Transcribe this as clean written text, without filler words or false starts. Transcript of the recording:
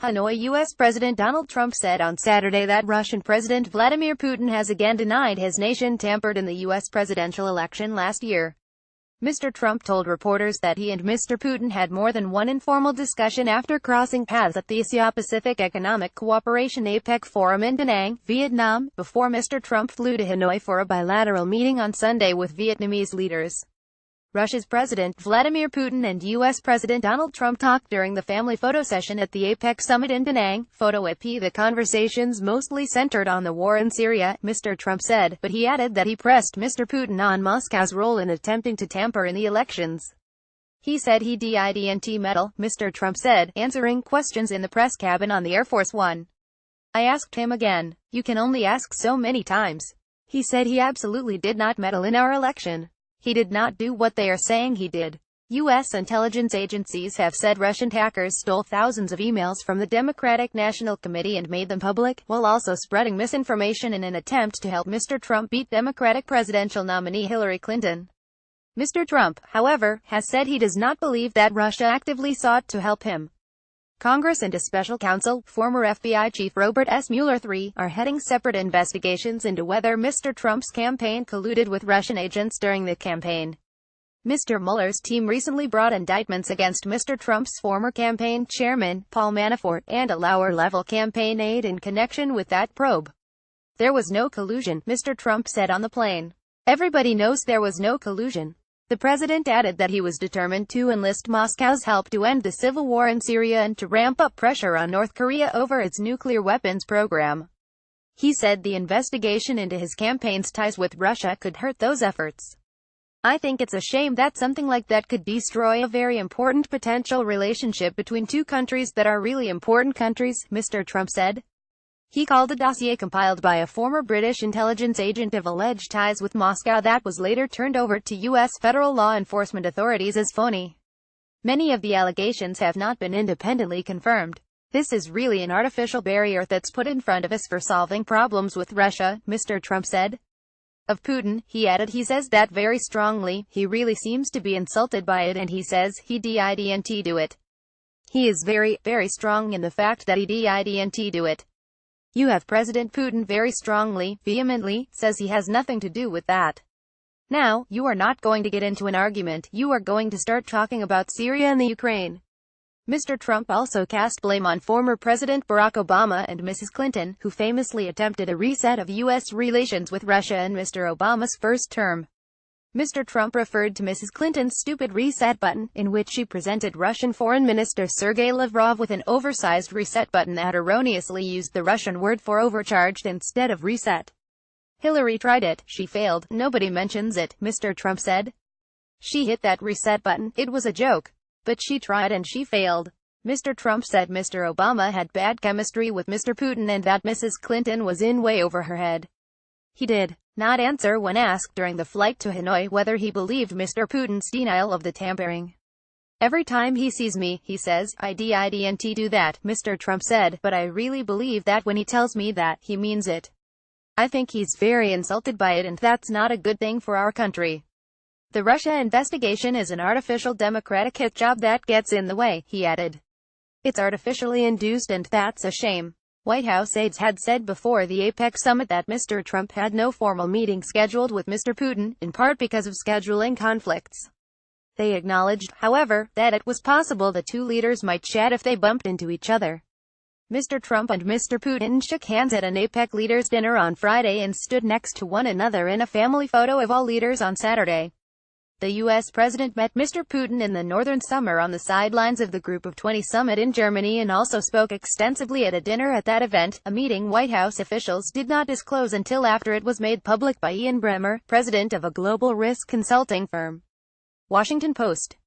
Hanoi U.S. President Donald Trump said on Saturday that Russian President Vladimir Putin has again denied his nation tampered in the U.S. presidential election last year. Mr. Trump told reporters that he and Mr. Putin had more than one informal discussion after crossing paths at the Asia-Pacific Economic Cooperation APEC Forum in Da Nang, Vietnam, before Mr. Trump flew to Hanoi for a bilateral meeting on Sunday with Vietnamese leaders. Russia's President Vladimir Putin and U.S. President Donald Trump talked during the family photo session at the APEC summit in Da Nang. Photo AP. The conversations mostly centered on the war in Syria, Mr. Trump said, but he added that he pressed Mr. Putin on Moscow's role in attempting to tamper in the elections. He said he didn't meddle, Mr. Trump said, answering questions in the press cabin on the Air Force One. I asked him again. You can only ask so many times. He said he absolutely did not meddle in our election. He did not do what they are saying he did. U.S. intelligence agencies have said Russian hackers stole thousands of emails from the Democratic National Committee and made them public, while also spreading misinformation in an attempt to help Mr. Trump beat Democratic presidential nominee Hillary Clinton. Mr. Trump, however, has said he does not believe that Russia actively sought to help him. Congress and a special counsel, former FBI Chief Robert S. Mueller III, are heading separate investigations into whether Mr. Trump's campaign colluded with Russian agents during the campaign. Mr. Mueller's team recently brought indictments against Mr. Trump's former campaign chairman, Paul Manafort, and a lower-level campaign aide in connection with that probe. There was no collusion, Mr. Trump said on the plane. Everybody knows there was no collusion. The president added that he was determined to enlist Moscow's help to end the civil war in Syria and to ramp up pressure on North Korea over its nuclear weapons program. He said the investigation into his campaign's ties with Russia could hurt those efforts. I think it's a shame that something like that could destroy a very important potential relationship between two countries that are really important countries, Mr. Trump said. He called a dossier compiled by a former British intelligence agent of alleged ties with Moscow that was later turned over to U.S. federal law enforcement authorities as phony. Many of the allegations have not been independently confirmed. This is really an artificial barrier that's put in front of us for solving problems with Russia, Mr. Trump said. Of Putin, he added, he says that very strongly, he really seems to be insulted by it, and he says he didn't do it. He is very, very strong in the fact that he didn't do it. You have President Putin very strongly, vehemently, says he has nothing to do with that. Now, you are not going to get into an argument, you are going to start talking about Syria and the Ukraine. Mr. Trump also cast blame on former President Barack Obama and Mrs. Clinton, who famously attempted a reset of U.S. relations with Russia in Mr. Obama's first term. Mr. Trump referred to Mrs. Clinton's stupid reset button, in which she presented Russian Foreign Minister Sergei Lavrov with an oversized reset button that erroneously used the Russian word for overcharged instead of reset. Hillary tried it, she failed, nobody mentions it, Mr. Trump said. She hit that reset button, it was a joke. But she tried and she failed. Mr. Trump said Mr. Obama had bad chemistry with Mr. Putin and that Mrs. Clinton was in way over her head. He did not answer when asked during the flight to Hanoi whether he believed Mr. Putin's denial of the tampering. Every time he sees me, he says, I didn't do that, Mr. Trump said, but I really believe that when he tells me that, he means it. I think he's very insulted by it and that's not a good thing for our country. The Russia investigation is an artificial democratic hit job that gets in the way, he added. It's artificially induced and that's a shame. White House aides had said before the APEC summit that Mr. Trump had no formal meeting scheduled with Mr. Putin, in part because of scheduling conflicts. They acknowledged, however, that it was possible the two leaders might chat if they bumped into each other. Mr. Trump and Mr. Putin shook hands at an APEC leaders' dinner on Friday and stood next to one another in a family photo of all leaders on Saturday. The U.S. president met Mr. Putin in the northern summer on the sidelines of the Group of 20 summit in Germany and also spoke extensively at a dinner at that event, a meeting White House officials did not disclose until after it was made public by Ian Bremmer, president of a global risk consulting firm. Washington Post.